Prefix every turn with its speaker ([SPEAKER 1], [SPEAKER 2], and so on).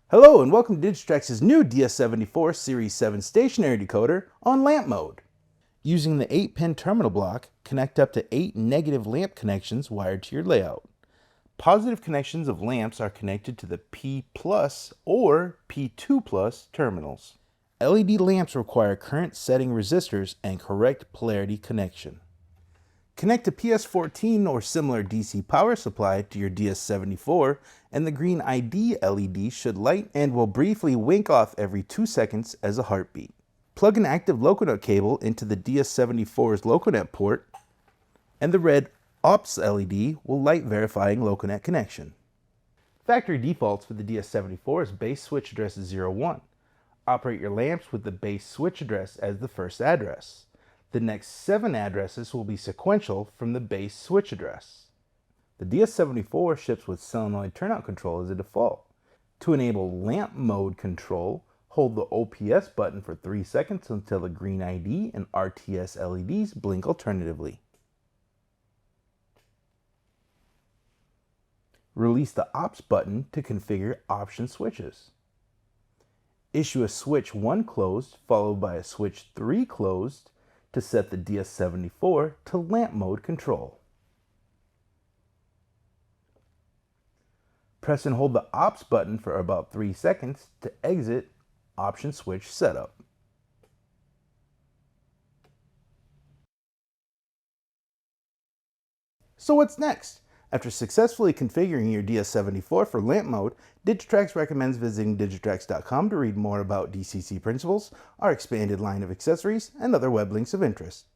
[SPEAKER 1] Hello and welcome to Digitrax's new DS74 Series 7 stationary decoder on lamp mode. Using the 8-pin terminal block, connect up to 8 negative lamp connections wired to your layout. Positive connections of lamps are connected to the P+ or P2+ terminals. LED lamps require current setting resistors and correct polarity connection. Connect a PS14 or similar DC power supply to your DS74 and the green ID LED should light and will briefly wink off every 2 seconds as a heartbeat. Plug an active LocoNut cable into the DS74's LocoNut port and the red OPS LED will light verifying LocoNut connection. Factory defaults for the DS74 is base switch address 01. Operate your lamps with the base switch address as the first address. The next 7 addresses will be sequential from the base switch address. The DS74 ships with solenoid turnout control as a default. To enable lamp mode control, hold the OPS button for 3 seconds until the green ID and RTS LEDs blink alternatively. Release the OPS button to configure option switches. Issue a switch 1 closed followed by a switch 3 closed to set the DS74 to lamp mode control. Press and hold the OPS button for about 3 seconds to exit option switch setup. So what's next? After successfully configuring your DS74 for lamp mode, Digitrax recommends visiting digitrax.com to read more about DCC principles, our expanded line of accessories, and other web links of interest.